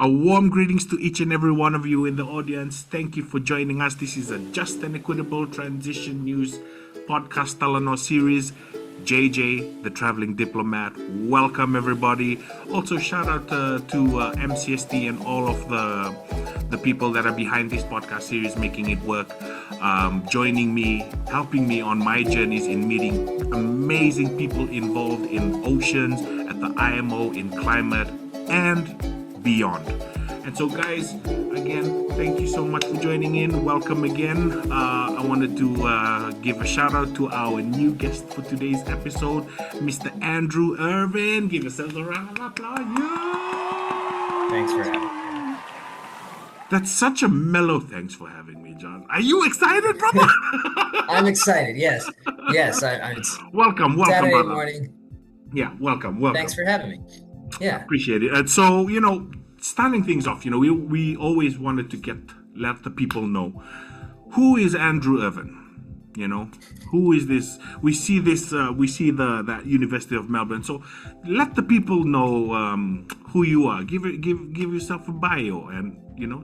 A warm greetings to each and every one of you in the audience. Thank you for joining us. This is a Just and Equitable Transition News podcast Talanoa series. JJ, the Traveling Diplomat. Welcome, everybody. Also, shout out to MCST and all of the people that are behind this podcast series, making it work, joining me, helping me on my journeys in meeting amazing people involved in oceans, at the IMO, in climate, and beyond. And so, guys, again, thank you so much for joining in. Welcome again. I wanted to give a shout out to our new guest for today's episode, Mr. Andrew Irwin. Give yourselves a round of applause. Yeah! Thanks for having me. That's such a mellow thanks for having me, John. Are you excited, brother? I'm excited. Yes. It's welcome, Saturday brother. Morning. Yeah, welcome. Thanks for having me. Yeah, appreciate it. And so, starting things off, we always wanted to let the people know, who is Andrew Irwin? Who is this? We see that University of Melbourne. So let the people know who you are. Give yourself a bio, and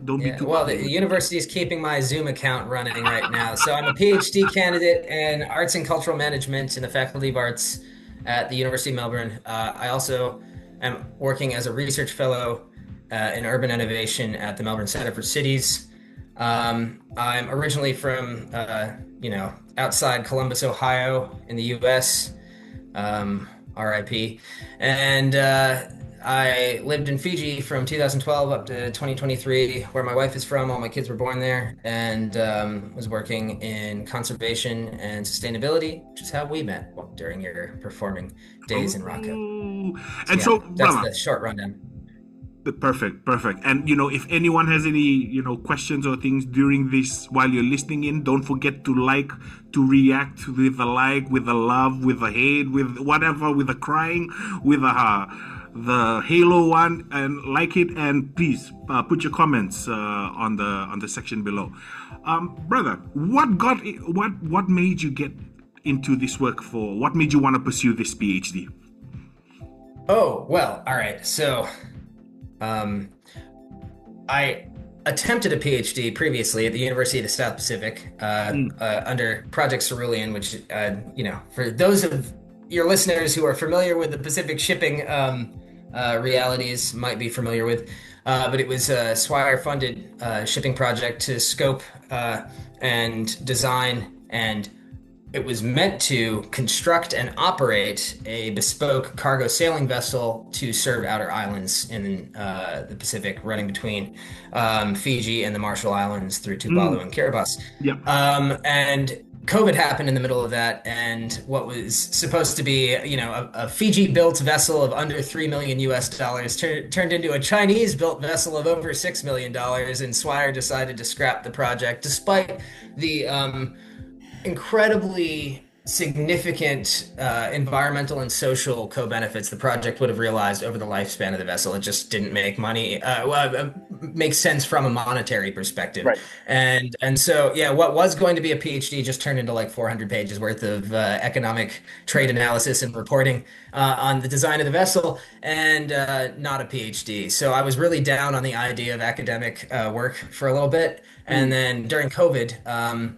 don't be too. Well, the university is keeping my Zoom account running right now. So I'm a PhD candidate in arts and cultural management in the Faculty of Arts at the University of Melbourne. I also am working as a research fellow in urban innovation at the Melbourne Centre for Cities. I'm originally from, outside Columbus, Ohio in the U.S., RIP. And I lived in Fiji from 2012 up to 2023, where my wife is from. All my kids were born there, and was working in conservation and sustainability, which is how we met during your performing days in Rocco. And so that's the short rundown. Perfect. And if anyone has any questions or things during this while you're listening in, don't forget to react with a like, with a love, with a hate, with whatever, with a crying, with the Halo one, and like it, and please put your comments on the section below. Brother, what made you get into this work for? What made you want to pursue this PhD? Oh, well, all right. So I attempted a PhD previously at the University of the South Pacific under Project Cerulean, which, for those of your listeners who are familiar with the Pacific shipping realities might be familiar with, but it was a Swire-funded shipping project to scope and design, and it was meant to construct and operate a bespoke cargo sailing vessel to serve outer islands in the Pacific, running between Fiji and the Marshall Islands through Tuvalu and Kiribati. Yep. And COVID happened in the middle of that, and what was supposed to be, a Fiji-built vessel of under $3 million turned into a Chinese-built vessel of over $6 million, and Swire decided to scrap the project, despite the incredibly significant environmental and social co-benefits the project would have realized over the lifespan of the vessel. It just didn't make money, make sense from a monetary perspective. Right. And so, what was going to be a PhD just turned into like 400 pages worth of economic trade analysis and reporting on the design of the vessel, and not a PhD. So I was really down on the idea of academic work for a little bit. And then during COVID,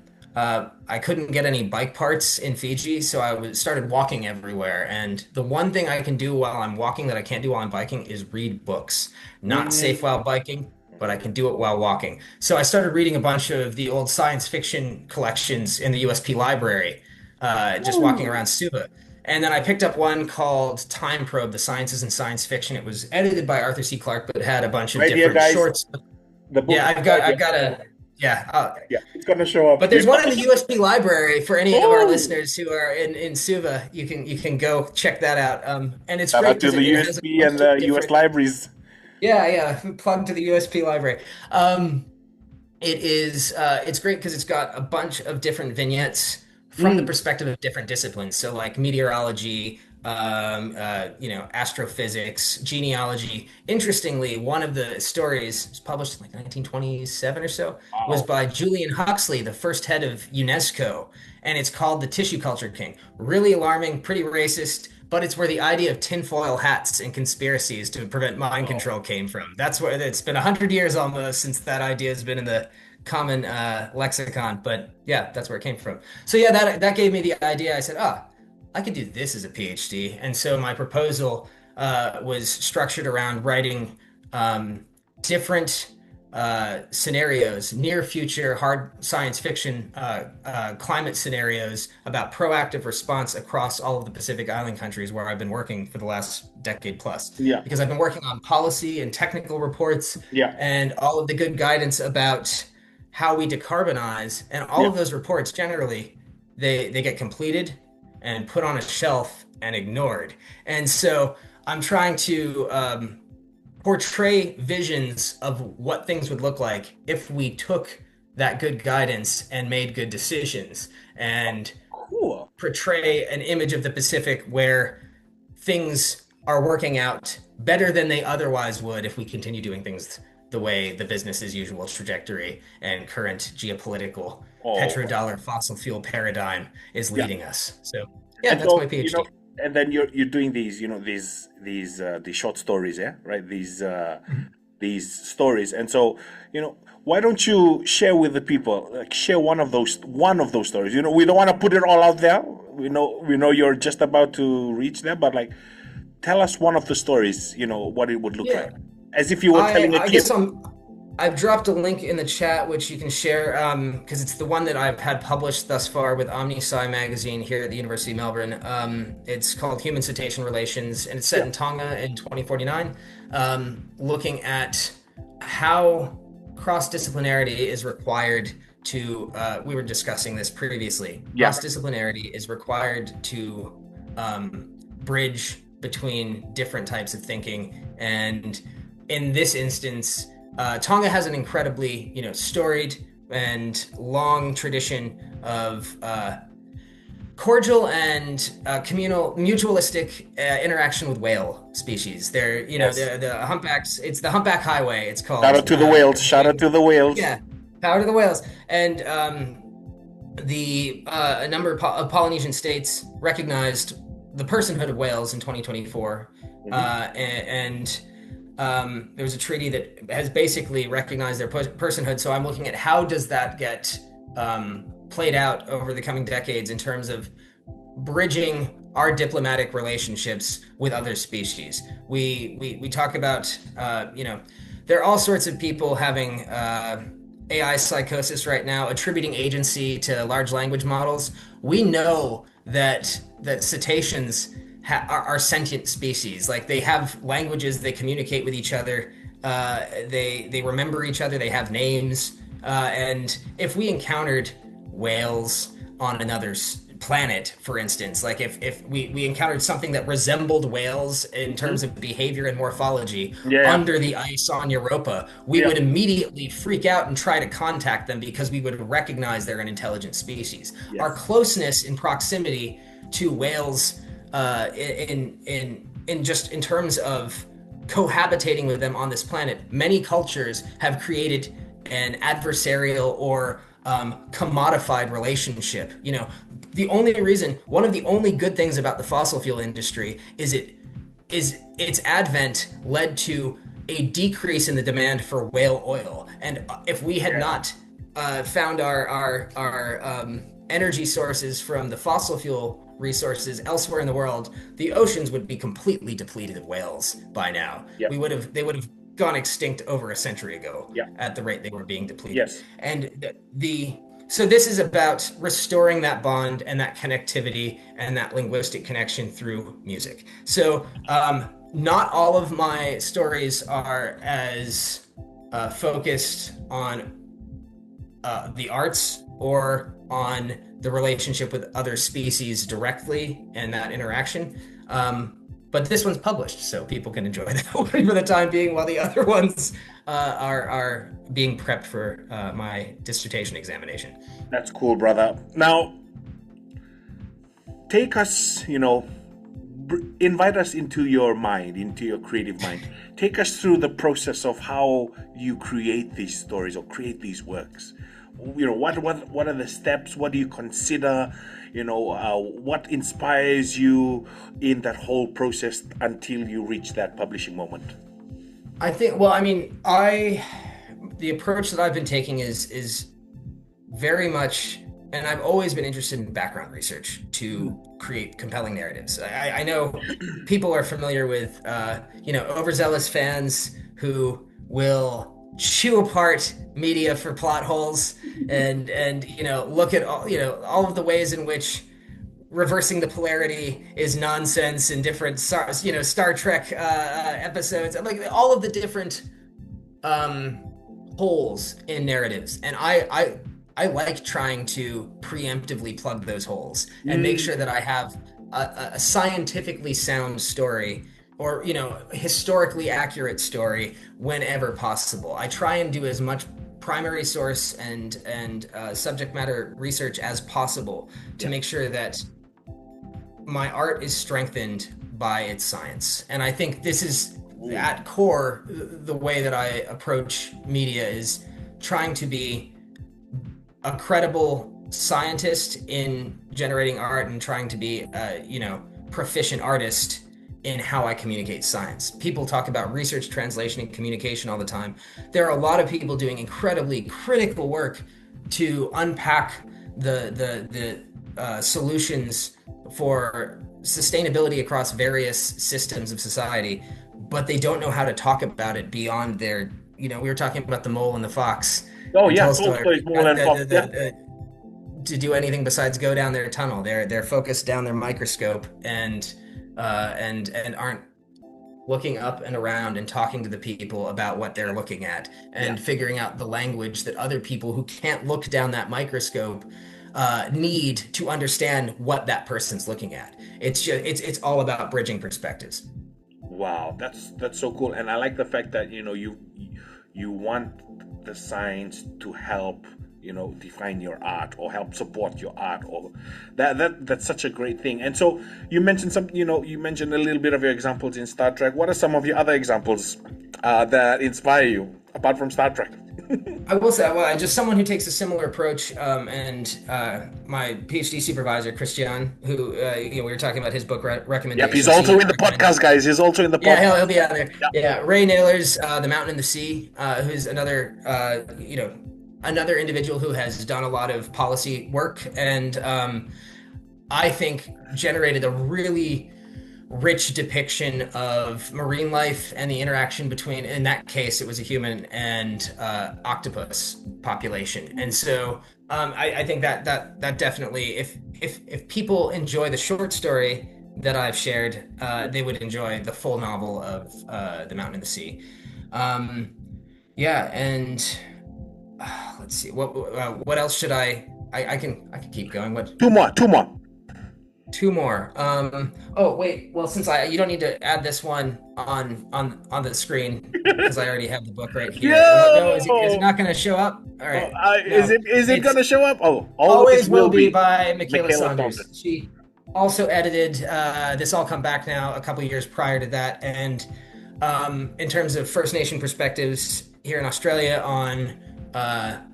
I couldn't get any bike parts in Fiji, so I started walking everywhere. And the one thing I can do while I'm walking that I can't do while I'm biking is read books. Not safe while biking, but I can do it while walking. So I started reading a bunch of the old science fiction collections in the USP library, just walking around Suva. And then I picked up one called Time Probe, The Sciences in Science Fiction. It was edited by Arthur C. Clarke, but had a bunch of different shorts. The book I've got a... Yeah, it's going to show up. But there's one in the USP library for any of our listeners who are in Suva. You can go check that out. And it's great to the USP and the US libraries. Yeah, plug to the USP library. It's great because it's got a bunch of different vignettes from the perspective of different disciplines. So like meteorology, astrophysics, genealogy. Interestingly, one of the stories was published in like 1927 or so, was by Julian Huxley, the first head of UNESCO, and it's called The Tissue Culture King. Really alarming, pretty racist, but it's where the idea of tinfoil hats and conspiracies to prevent mind control came from. That's where it's been 100 years almost since that idea has been in the common lexicon. But yeah, that's where it came from. So yeah, that gave me the idea. I said, I could do this as a PhD. And so my proposal was structured around writing different scenarios, near future hard science fiction climate scenarios about proactive response across all of the Pacific Island countries where I've been working for the last decade plus. Yeah. Because I've been working on policy and technical reports and all of the good guidance about how we decarbonize. And all of those reports generally, they get completed and put on a shelf and ignored. And so I'm trying to portray visions of what things would look like if we took that good guidance and made good decisions, and portray an image of the Pacific where things are working out better than they otherwise would if we continue doing things the way the business as usual trajectory and current geopolitical petrodollar fossil fuel paradigm is leading us. So yeah, and that's my PhD. And then you're doing these, these short stories, right? These stories. And so, why don't you share with the people, share one of those stories? We don't want to put it all out there. We know you're just about to reach there, but tell us one of the stories, what it would look like, as if you were telling a kid. I've dropped a link in the chat, which you can share, because it's the one that I've had published thus far with Omni-Sci magazine here at the University of Melbourne. It's called Human Cetacean Relations, and it's set in Tonga in 2049, looking at how cross-disciplinarity is required to, we were discussing this previously, cross-disciplinarity is required to bridge between different types of thinking. And in this instance, Tonga has an incredibly, storied and long tradition of cordial and communal, mutualistic interaction with whale species. They're, the humpbacks. It's the humpback highway. It's called. Shout out to the whales. Shout out to the whales. Yeah, power to the whales. And a number of Polynesian states recognized the personhood of whales in 2024, and there was a treaty that has basically recognized their personhood. So I'm looking at how does that get played out over the coming decades in terms of bridging our diplomatic relationships with other species. We talk about, there are all sorts of people having AI psychosis right now, attributing agency to large language models. We know that cetaceans are sentient species. They have languages, they communicate with each other, they remember each other, they have names. And if we encountered whales on another planet, for instance, if we encountered something that resembled whales in terms of behavior and morphology under the ice on Europa, we would immediately freak out and try to contact them because we would recognize they're an intelligent species. Our closeness in proximity to whales in terms of cohabitating with them on this planet, many cultures have created an adversarial or commodified relationship. One of the only good things about the fossil fuel industry is its advent led to a decrease in the demand for whale oil. And if we had not found our energy sources from the fossil fuel resources elsewhere in the world, the oceans would be completely depleted of whales by now. They would have gone extinct over a century ago at the rate they were being depleted. And so this is about restoring that bond and that connectivity and that linguistic connection through music. So not all of my stories are as focused on the arts or on the relationship with other species directly and that interaction. But this one's published, so people can enjoy that one for the time being, while the other ones are being prepped for my dissertation examination. That's cool, brother. Now, take us, invite us into your mind, into your creative mind. Take us through the process of how you create these stories or create these works. what are the steps? What do you consider? What inspires you in that whole process until you reach that publishing moment? I think, well, I mean, the approach that I've been taking is very much, and I've always been interested in background research to create compelling narratives. I know people are familiar with, overzealous fans who will chew apart media for plot holes and look at all of the ways in which reversing the polarity is nonsense in different Star Trek episodes, like all of the different holes in narratives. And I like trying to preemptively plug those holes and make sure that I have a scientifically sound story or historically accurate story whenever possible. I try and do as much primary source and subject matter research as possible to make sure that my art is strengthened by its science. And I think this is at core the way that I approach media, is trying to be a credible scientist in generating art and trying to be a proficient artist in how I communicate science. People talk about research, translation, and communication all the time. There are a lot of people doing incredibly critical work to unpack the solutions for sustainability across various systems of society, but they don't know how to talk about it beyond their, we were talking about the mole and the fox. Oh yeah, Tolstoy's Mole and Fox. To do anything besides go down their tunnel. They're focused down their microscope and aren't looking up and around and talking to the people about what they're looking at and figuring out the language that other people who can't look down that microscope need to understand what that person's looking at. It's all about bridging perspectives. Wow, that's so cool. And I like the fact that you want the science to help define your art or help support your art, or that's such a great thing. And so you mentioned you mentioned a little bit of your examples in Star Trek. What are some of your other examples that inspire you apart from Star Trek? I will say, well, just someone who takes a similar approach, and my PhD supervisor, Christian, who we were talking about his book recommendations. Yep, he's also in the podcast, guys. He's also in the podcast. Yeah, he'll be out there. Yeah, Ray Naylor's The Mountain and the Sea, who's another another individual who has done a lot of policy work, and I think generated a really rich depiction of marine life and the interaction between, in that case, it was a human and octopus population. And so I think that definitely, if people enjoy the short story that I've shared, they would enjoy the full novel of The Mountain and the Sea. And let's see, what else should I can keep going. What? Two more. Oh wait. Well, since you don't need to add this one on the screen because I already have the book right here. No, is it not going to show up? All right. Is it going to show up? Oh, always will be by Michaela Saunders. She also edited This All Come Back Now a couple years prior to that, and in terms of First Nation perspectives here in Australia on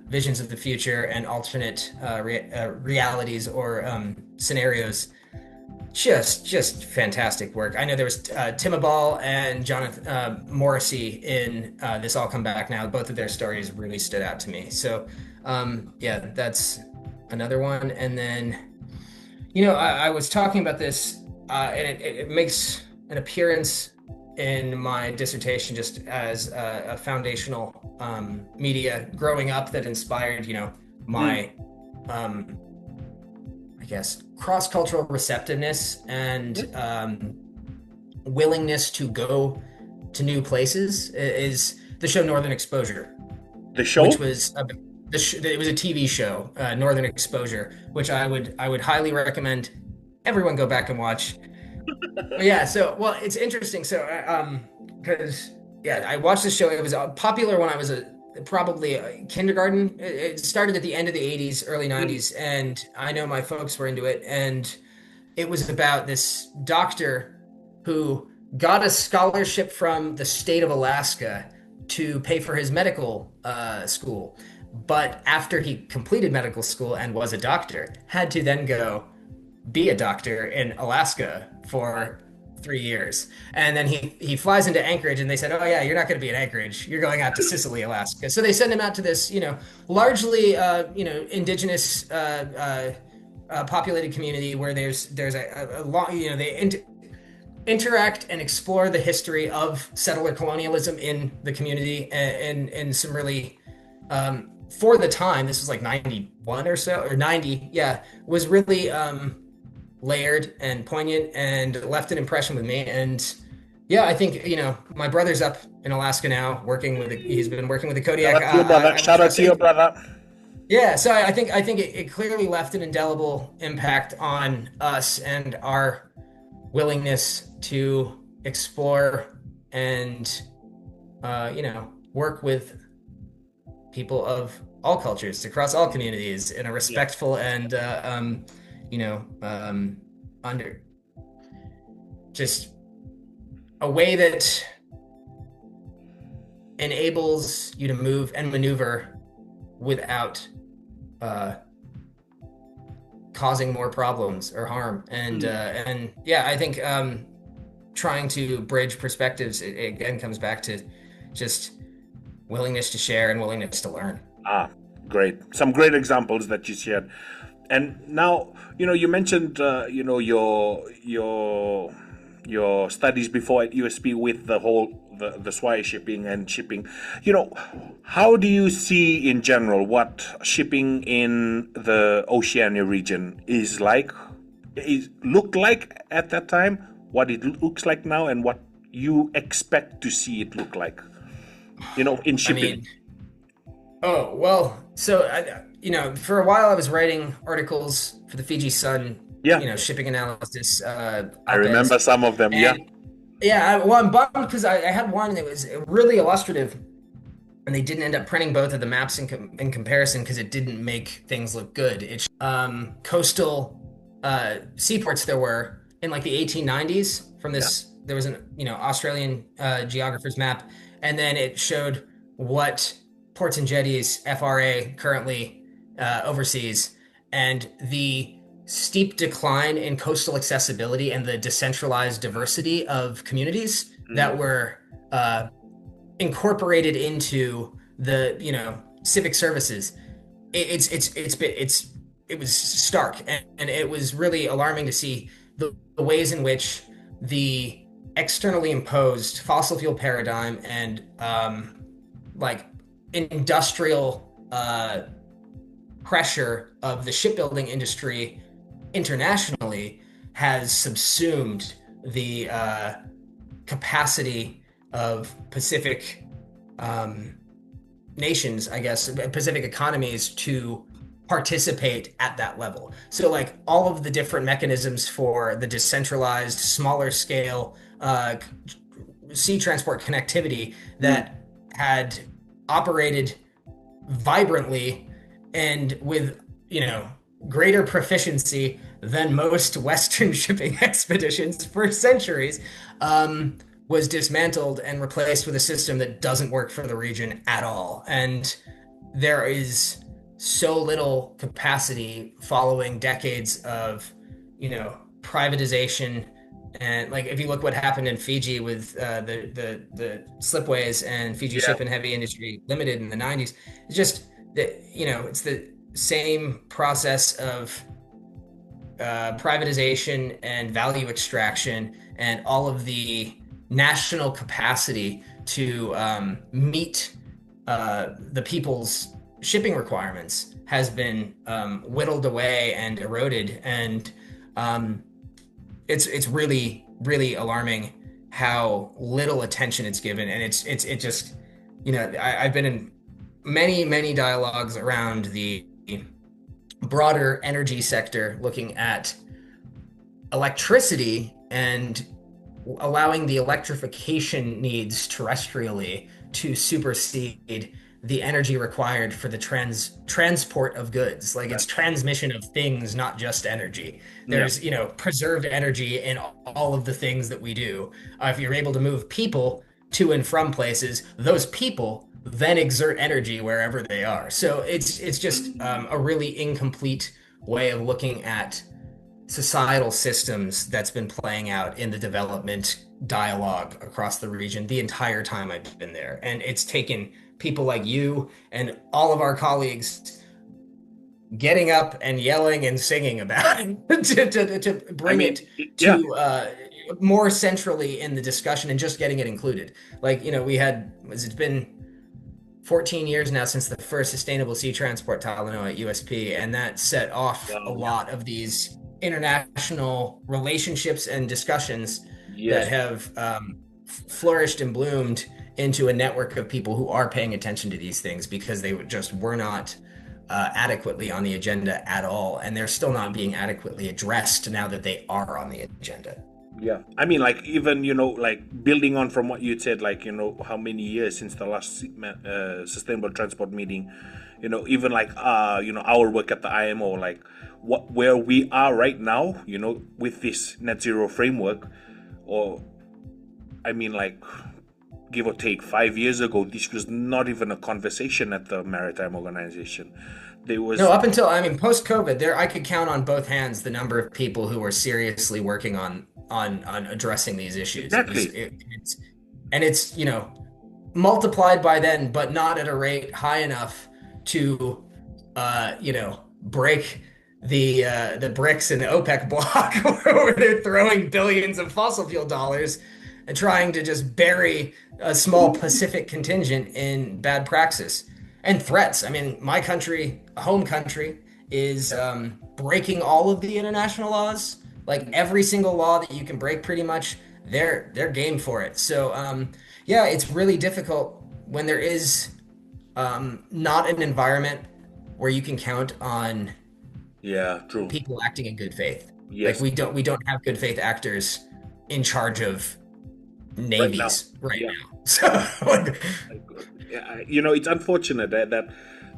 visions of the future and alternate realities or scenarios. Just fantastic work. I know there was Timabal and Jonathan Morrissey in This All Come Back Now. Both of their stories really stood out to me. So that's another one. And then, I was talking about this and it makes an appearance in my dissertation just as a foundational media growing up that inspired, my I guess cross-cultural receptiveness and willingness to go to new places is the show Northern Exposure. The show? Which was it was a TV show, Northern Exposure, which I would highly recommend everyone go back and watch. It's interesting. So because I watched the show. It was popular when I was probably kindergarten. It started at the end of the 80s, early 90s, and I know my folks were into it. And it was about this doctor who got a scholarship from the state of Alaska to pay for his medical school. but after he completed medical school and was a doctor, had to then go be a doctor in Alaska for 3 years. And then he flies into Anchorage and they said, oh yeah, you're not going to be in Anchorage. You're going out to Sicily, Alaska. So they send him out to this, largely, indigenous, populated community where there's a long, interact and explore the history of settler colonialism in the community and some really, for the time, this was like 91 or so, or 90, yeah, was really layered and poignant and left an impression with me. And yeah, I think, my brother's up in Alaska now he's been working with the Kodiak. Shout out to your brother. Yeah, so I think it clearly left an indelible impact on us and our willingness to explore and work with people of all cultures across all communities in a respectful and under just a way that enables you to move and maneuver without causing more problems or harm. And I think trying to bridge perspectives, it again comes back to just willingness to share and willingness to learn. Great. Some great examples that you shared. And now, you mentioned, your studies before at USP with the Swai shipping and shipping. How do you see in general what shipping in the Oceania region looked like at that time, what it looks like now, and what you expect to see it look like, in shipping? For a while I was writing articles for the Fiji Sun, shipping analysis. I remember some of them, I'm bummed because I had one that was really illustrative, and they didn't end up printing both of the maps in comparison because it didn't make things look good. It's coastal seaports there were in like the 1890s from this. Yeah. There was an Australian geographer's map, and then it showed what ports and jetties FRA currently oversees, and the steep decline in coastal accessibility and the decentralized diversity of communities that were incorporated into the civic services. It was stark, and it was really alarming to see the ways in which the externally imposed fossil fuel paradigm and industrial pressure of the shipbuilding industry internationally has subsumed the capacity of Pacific nations, I guess, Pacific economies to participate at that level. So like all of the different mechanisms for the decentralized, smaller scale sea transport connectivity that had operated vibrantly and with greater proficiency than most Western shipping expeditions for centuries, was dismantled and replaced with a system that doesn't work for the region at all. And there is so little capacity following decades of privatization. And like if you look what happened in Fiji with the slipways and Fiji Ship and Heavy Industry Limited in the 90s, it's just that it's the same process of privatization and value extraction, and all of the national capacity to meet the people's shipping requirements has been whittled away and eroded. And it's really, really alarming how little attention it's given. And it just, I've been in many dialogues around the broader energy sector, looking at electricity and allowing the electrification needs terrestrially to supersede the energy required for the transport of goods. Like it's transmission of things, not just energy. There's preserved energy in all of the things that we do. If you're able to move people to and from places, those people then exert energy wherever they are. So it's just a really incomplete way of looking at societal systems that's been playing out in the development dialogue across the region the entire time I've been there. And it's taken people like you and all of our colleagues getting up and yelling and singing about it to bring it yeah. to more centrally in the discussion and just getting it included. Like, it's been 14 years now since the first sustainable sea transport Talanoa at USP, and that set off a lot of these international relationships and discussions that have flourished and bloomed into a network of people who are paying attention to these things, because they just were not adequately on the agenda at all, and they're still not being adequately addressed now that they are on the agenda. Yeah, I mean, like, even, like, building on from what you said, like, how many years since the last sustainable transport meeting, even like our work at the IMO, like where we are right now, with this net zero framework, or I mean, like, give or take 5 years ago, this was not even a conversation at the Maritime Organization. There was up until, post COVID, there I could count on both hands the number of people who were seriously working on addressing these issues. Exactly. It's multiplied by then, but not at a rate high enough to break the bricks in the OPEC block where they're throwing billions of fossil fuel dollars and trying to just bury a small Pacific contingent in bad praxis and threats. I mean, my country, home country, is breaking all of the international laws. Like, every single law that you can break, pretty much, they're game for it. So it's really difficult when there is not an environment where you can count on true people acting in good faith. Yes. Like, we don't have good faith actors in charge of navies right now. So it's unfortunate that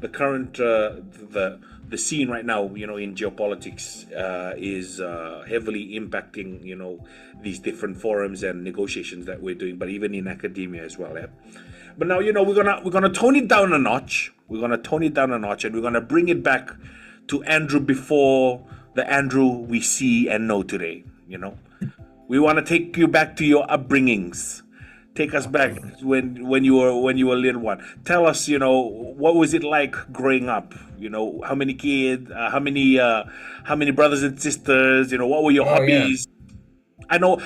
the current the scene right now, in geopolitics, is heavily impacting, these different forums and negotiations that we're doing, but even in academia as well. Yeah? But now, we're gonna tone it down a notch. We're gonna tone it down a notch, and we're gonna bring it back to Andrew before the Andrew we see and know today. We want to take you back to your upbringings. Take us back when you were a little one. Tell us, what was it like growing up? How many kids? How many brothers and sisters? What were your hobbies? I know.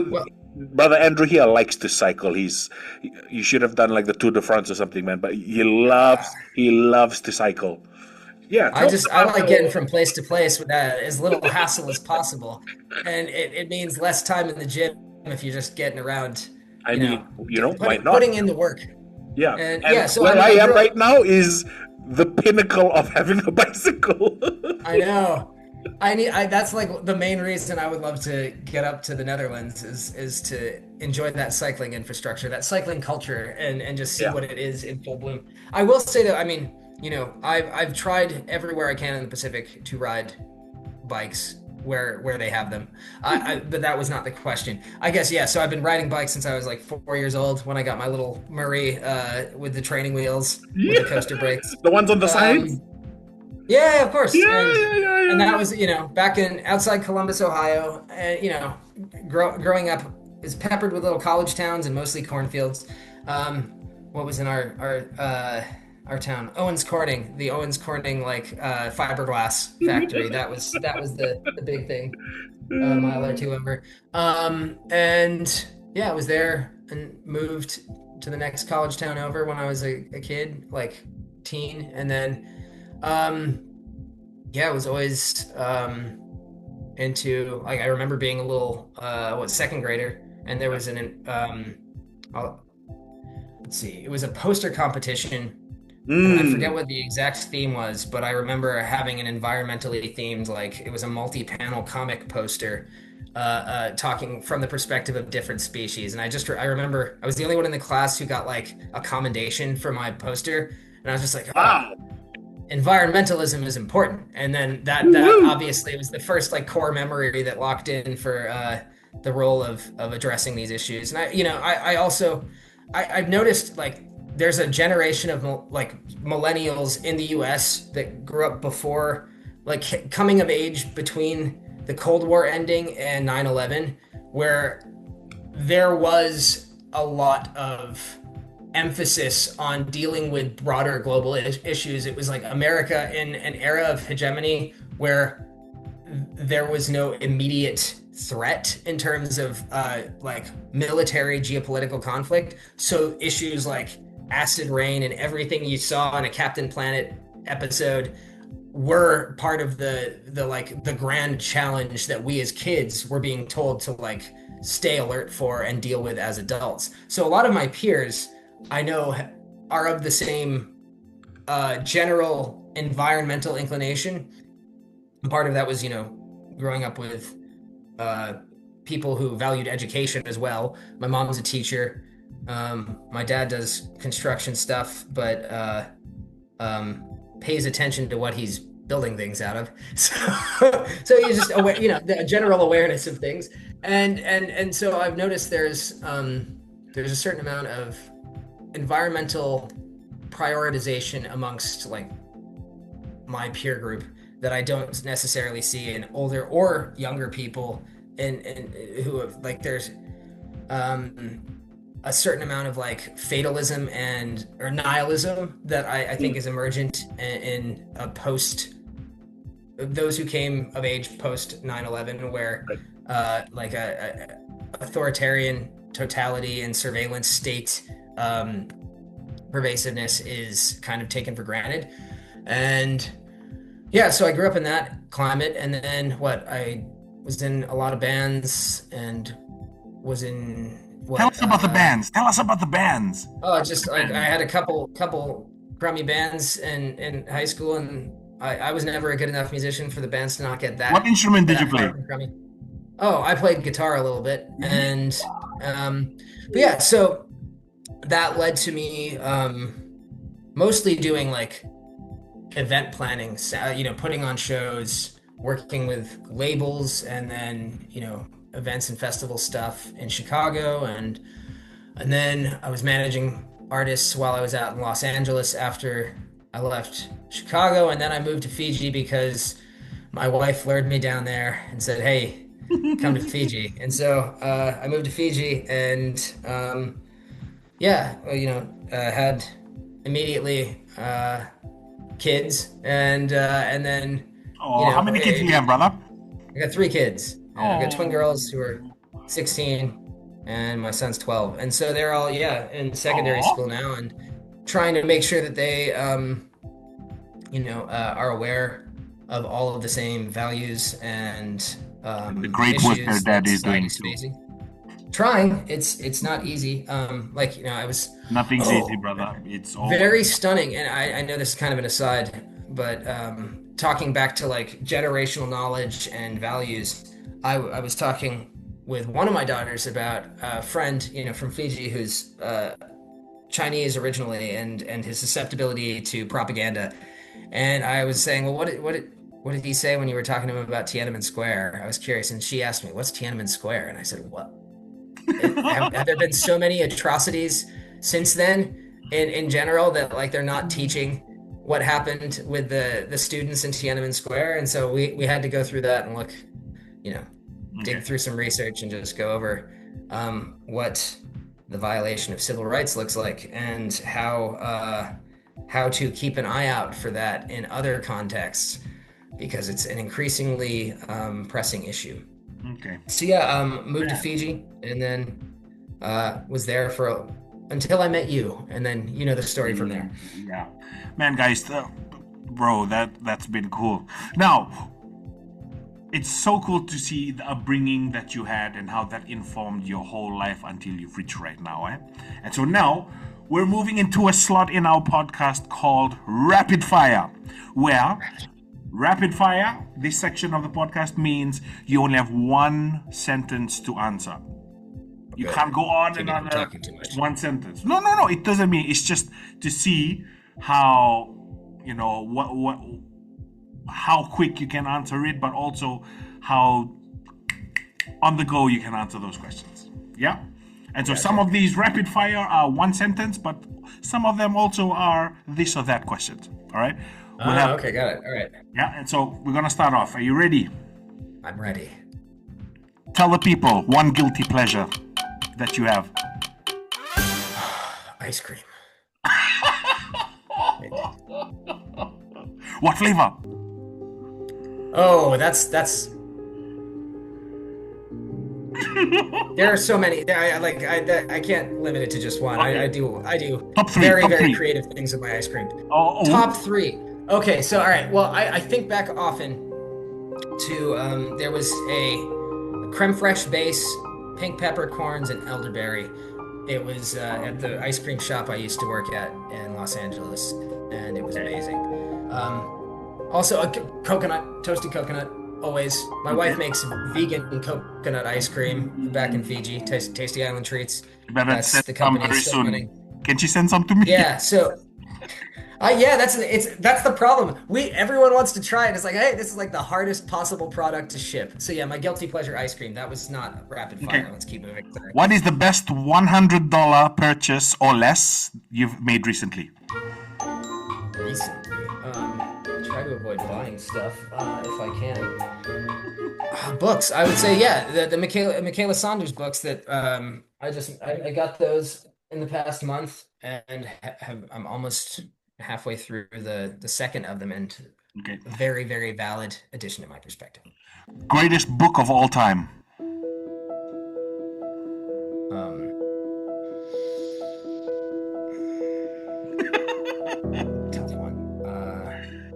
Well, Brother Andrew here likes to cycle. You should have done like the Tour de France or something, man. But he loves to cycle. Yeah, I like getting from place to place with as little hassle as possible, and it means less time in the gym if you're just getting around. Why not? Putting in the work. Yeah, and so where I am right now is the pinnacle of having a bicycle. I know. That's like the main reason I would love to get up to the Netherlands is to enjoy that cycling infrastructure, that cycling culture, and just see what it is in full bloom. I will say that, I've tried everywhere I can in the Pacific to ride bikes where they have them. But that was not the question. I guess, so I've been riding bikes since I was like 4 years old, when I got my little Murray with the training wheels, with the coaster brakes. The ones on the sides? Yeah, of course. Yeah. And that was, back outside Columbus, Ohio. And, growing up is peppered with little college towns and mostly cornfields. What was in our town? Owens Corning, the Owens Corning fiberglass factory. that was the big thing, a mile or two over. I was there and moved to the next college town over when I was a kid, like teen, and then I was always into, like, I remember being a little second grader, and there was it was a poster competition. I forget what the exact theme was, but I remember having an environmentally themed, like, it was a multi-panel comic poster talking from the perspective of different species. And I remember I was the only one in the class who got like a commendation for my poster, and I was just like, wow, environmentalism is important. And then that obviously was the first like core memory that locked in for the role of addressing these issues. And I've noticed, like, there's a generation of like millennials in the US that grew up before, like coming of age between the Cold War ending and 9/11, where there was a lot of emphasis on dealing with broader global issues. It was like America in an era of hegemony where there was no immediate threat in terms of like military geopolitical conflict. So issues like acid rain and everything you saw in a Captain Planet episode were part of the grand challenge that we as kids were being told to like stay alert for and deal with as adults. So a lot of my peers I know are of the same general environmental inclination. Part of that was, growing up with people who valued education as well. My mom's a teacher. My dad does construction stuff, but pays attention to what he's building things out of. So he's just aware, the general awareness of things. And so I've noticed there's a certain amount of environmental prioritization amongst like my peer group that I don't necessarily see in older or younger people, and who have like there's a certain amount of like fatalism or nihilism that I think is emergent in a post those who came of age post 9/11, where like a authoritarian totality and surveillance state pervasiveness is kind of taken for granted. And yeah, so I grew up in that climate, and then I was in a lot of bands and was in Tell us about the bands. Tell us about the bands. Oh, just like I had a couple crummy bands in high school, and I was never a good enough musician for the bands to not get that. What instrument did you play? Oh, I played guitar a little bit, and but yeah, so that led to me mostly doing like event planning, putting on shows, working with labels, and then events and festival stuff in Chicago, and then I was managing artists while I was out in Los Angeles after I left Chicago, and then I moved to Fiji because my wife lured me down there and said, "Hey, come to Fiji." And so I moved to Fiji, and had immediately kids, and then. Oh, how many kids do you have, brother? I got 3 kids. I got twin girls who are 16, and my son's 12, and so they're all in secondary school now, and trying to make sure that they are aware of all of the same values and the great work their dad is doing too. Trying. It's not easy. I was nothing's easy, brother. It's all very stunning, and I know this is kind of an aside, but talking back to like generational knowledge and values, I was talking with one of my daughters about a friend, from Fiji who's Chinese originally, and his susceptibility to propaganda. And I was saying, well, what did he say when you were talking to him about Tiananmen Square? I was curious, and she asked me, "What's Tiananmen Square?" And I said, "What? have there been so many atrocities since then in general that like they're not teaching what happened with the students in Tiananmen Square?" And so we had to go through that and look, dig through some research and just go over what the violation of civil rights looks like, and how to keep an eye out for that in other contexts, because it's an increasingly pressing issue. Okay. So moved to Fiji, and then was there until I met you, and then the story from there. Yeah, man, guys, bro, that's been cool. Now, it's so cool to see the upbringing that you had and how that informed your whole life until you've reached right now, eh? And so now we're moving into a slot in our podcast called Rapid Fire, where Rapid Fire, this section of the podcast, means you only have one sentence to answer. You can't go on and on one sentence. No, it doesn't mean. It's just to see how, how quick you can answer it, but also how on the go you can answer those questions. Yeah? And so some of these rapid fire are one sentence, but some of them also are this or that questions. All right. Okay, got it. All right. Yeah. And so we're gonna start off. Are you ready? I'm ready. Tell the people one guilty pleasure that you have. Ice cream. What flavor? Oh, that's. There are so many. I can't limit it to just one. Okay. I do Top three, very top very three. creative things with my ice cream. Oh. Top 3. Okay, so all right. Well, I think back often to there was a creme fraiche base, pink peppercorns, and elderberry. It was at the ice cream shop I used to work at in Los Angeles, and it was amazing. Also, toasted coconut, always. My wife makes vegan coconut ice cream back in Fiji, Tasty Island Treats. You better That's send the some company very still soon. running. Can you send some to me? Yeah, so that's the problem. Everyone wants to try it. It's like, hey, this is like the hardest possible product to ship. So yeah, my guilty pleasure ice cream. That was not rapid fire. Okay. Let's keep moving. Sorry. What is the best $100 purchase or less you've made recently? Recently, try to avoid buying stuff if I can. Books, I would say, yeah, the Michaela Saunders books that I got those in the past month, and I'm almost halfway through the second of them, and Okay. very very valid addition to my perspective. Greatest book of all time. Tough one.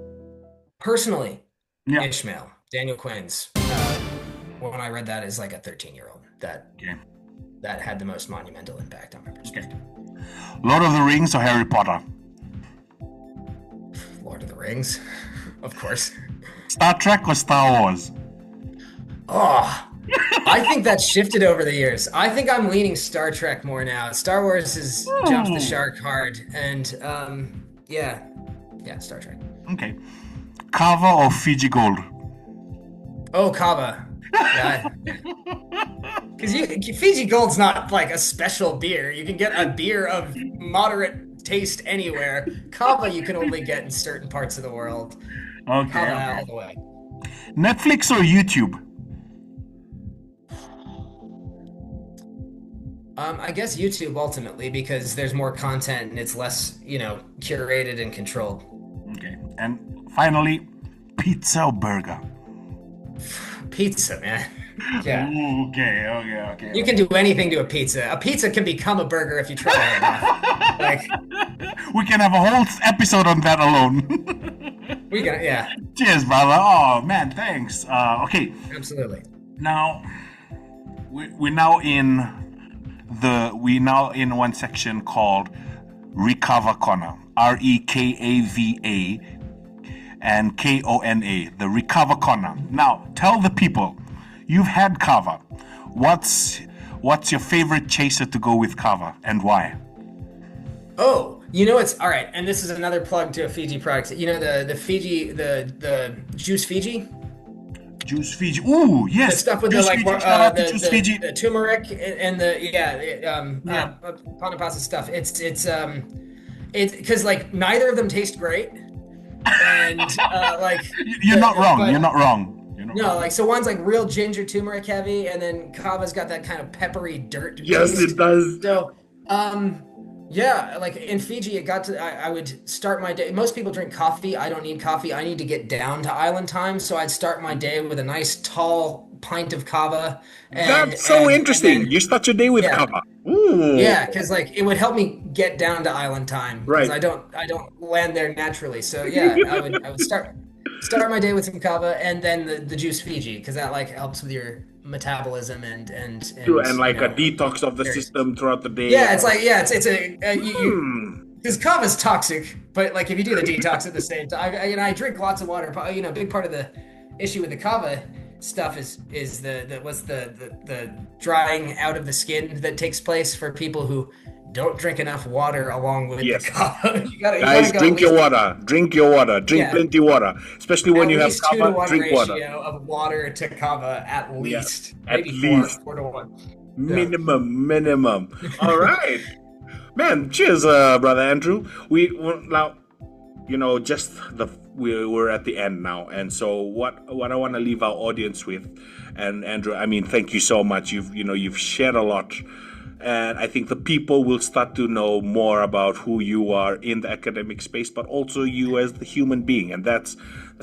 Personally, Yeah. Ishmael, Daniel Quinn's. When I read that as like a 13-year-old, Okay. that had the most monumental impact on my perspective. Lord of the Rings or Harry Potter? Lord of the Rings, of course. Star Trek or Star Wars? Oh, I think that's shifted over the years. I think I'm leaning Star Trek more now. Star Wars has jumped the shark hard, and yeah, Star Trek. Okay. Kava or Fiji Gold? Oh, Kava. Yeah. Because Fiji Gold's not like a special beer. You can get a beer of moderate taste anywhere. Kava you can only get in certain parts of the world. Okay. Kava all the way. Netflix or YouTube? I guess YouTube ultimately, because there's more content and it's less, curated and controlled. Okay. And finally, pizza or burger? Pizza, man. Yeah. Okay. You can do anything to a pizza. A pizza can become a burger if you try hard enough. Like, We can have a whole episode on that alone. yeah, Cheers, brother. Oh man, thanks. Okay. absolutely. Now we're now in one section called Recover Corner. REKAVA and KONA. The Recover Corner. Now tell the people, you've had kava. What's your favorite chaser to go with kava and why? Oh, it's all right. And this is another plug to a Fiji product. The Fiji, the Juice Fiji. Juice Fiji. Ooh, yes. The stuff with Juice the Fiji. Shout out to Juice Fiji. the turmeric and Panapasa stuff. It's because like neither of them taste great, and You're not wrong. You're not wrong. No, like so one's like real ginger turmeric heavy, and then kava's got that kind of peppery dirt. Yes, taste. it does. So, yeah, like in Fiji, it got to I would start my day. Most people drink coffee. I don't need coffee. I need to get down to island time, so I'd start my day with a nice tall pint of kava. That's so interesting. You start your day with kava. Ooh. Yeah, because like it would help me get down to island time. Right. Because I don't land there naturally. So yeah, I would start my day with some kava and then the juice Fiji, because that like helps with your metabolism and like a detox of the system throughout the day. Yeah, it's like it's a because kava's toxic, but like if you do the detox at the same time, I drink lots of water. A big part of the issue with the kava stuff is the drying out of the skin that takes place for people who don't drink enough water along with the kava. Guys, drink your water. Drink your water. Drink plenty water. Especially when you have kava, drink water. Of water to kava at least. At Maybe least. 4 to 1. Minimum. All right, man. Cheers, brother Andrew. Now, just we're at the end now, and so what I want to leave our audience with, and Andrew, I mean, thank you so much. You've shared a lot, and I think the people will start to know more about who you are in the academic space, but also you as the human being, and that's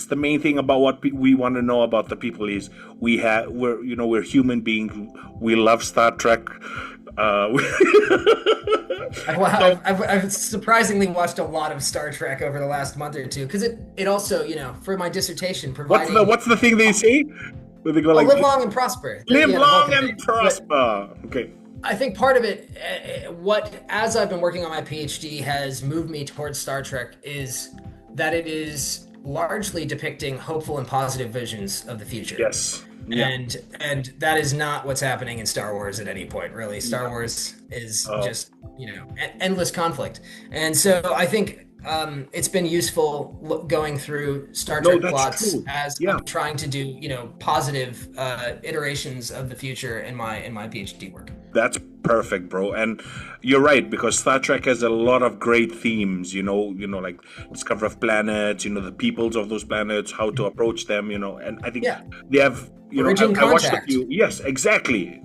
the main thing about what we want to know about the people is we're human beings. We love Star Trek. I've surprisingly watched a lot of Star Trek over the last month or two because it also, for my dissertation providing. What's the thing they say? Where they go live long and prosper. Live long and prosper. Okay. I think part of it, as I've been working on my PhD, has moved me towards Star Trek is that it is largely depicting hopeful and positive visions of the future. Yes. Yeah. And that is not what's happening in Star Wars at any point, really. Star Wars is just, endless conflict. And so I think it's been useful going through Star Trek plots as I'm trying to do, positive iterations of the future in my PhD work. That's perfect, bro. And you're right, because Star Trek has a lot of great themes, like discovery of planets, the peoples of those planets, how to approach them, and I think they have, I watched a few. Yes, exactly.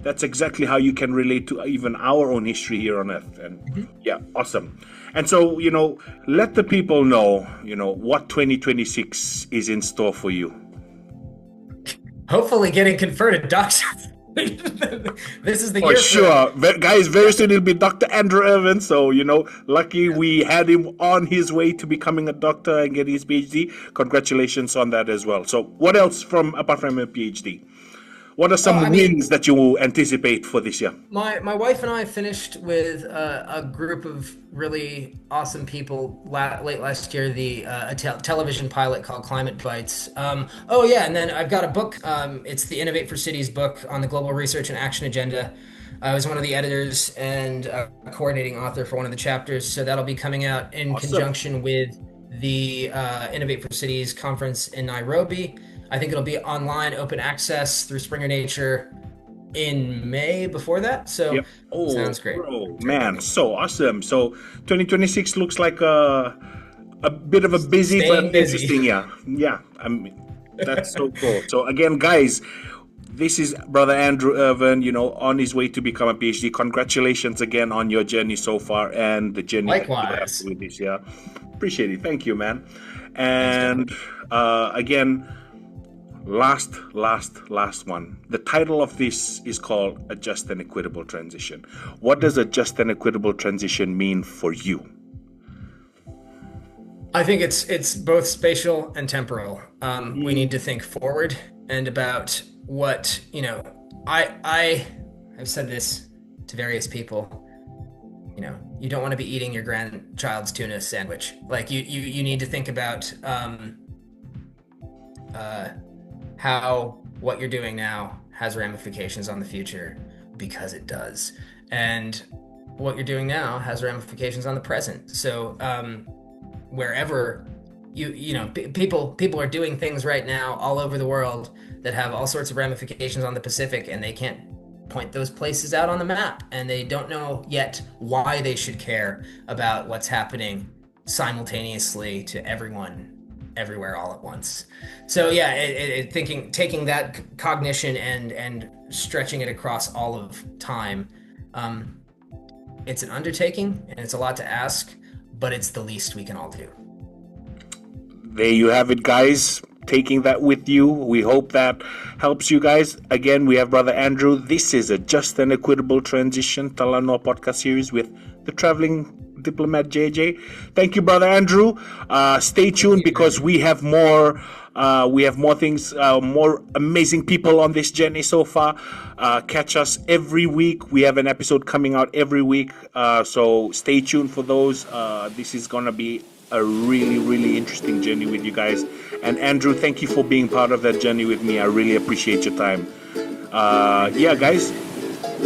That's exactly how you can relate to even our own history here on Earth. And awesome. And so, let the people know, what 2026 is in store for you. Hopefully getting converted doctor. This is the year. For sure. Guys, very soon it'll be Dr. Andrew Irwin. So, lucky we had him on his way to becoming a doctor and getting his PhD. Congratulations on that as well. So what else apart from a PhD? What are some wins that you anticipate for this year? My wife and I finished with a group of really awesome people late last year, a television pilot called Climate Bites. And then I've got a book. It's the Innovate for Cities book on the Global Research and Action Agenda. I was one of the editors and a coordinating author for one of the chapters. So that'll be coming out in conjunction with the Innovate for Cities conference in Nairobi. I think it'll be online, open access through Springer Nature in May before that. So sounds great. Bro, man, so awesome. So 2026 looks like a bit of a busy but interesting year. Yeah, I mean, that's so cool. So again, guys, this is Brother Andrew Irwin, on his way to become a PhD. Congratulations again on your journey so far and the journey likewise with this year. Appreciate it. Thank you, man. And again, last one. The title of this is called A Just and Equitable Transition. What does a just and equitable transition mean for you? I think it's both spatial and temporal. We need to think forward and about what, I've said this to various people, you don't want to be eating your grandchild's tuna sandwich. Like you need to think about how what you're doing now has ramifications on the future, because it does. And what you're doing now has ramifications on the present. So wherever people are doing things right now all over the world that have all sorts of ramifications on the Pacific, and they can't point those places out on the map, and they don't know yet why they should care about what's happening simultaneously to everyone everywhere all at once. So taking that cognition and stretching it across all of time, it's an undertaking and it's a lot to ask, but it's the least we can all do. There you have it, guys. Taking that with you. We hope that helps you guys. Again, we have Brother Andrew. This is a Just and Equitable Transition Talanoa podcast series with the Traveling Diplomat JJ. Thank you, Brother Andrew. Stay tuned because we have more things, more amazing people on this journey so far. Catch us every week. We have an episode coming out every week. So stay tuned for those. This is gonna be a really, really interesting journey with you guys. And Andrew, thank you for being part of that journey with me. I really appreciate your time. Guys,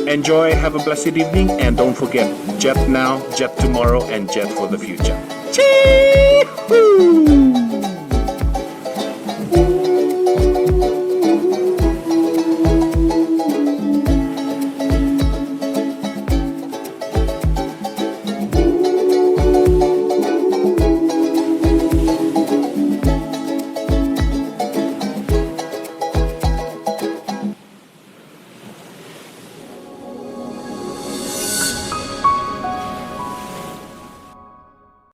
enjoy, have a blessed evening, and don't forget, jet now, jet tomorrow, and jet for the future. Chee-hoo!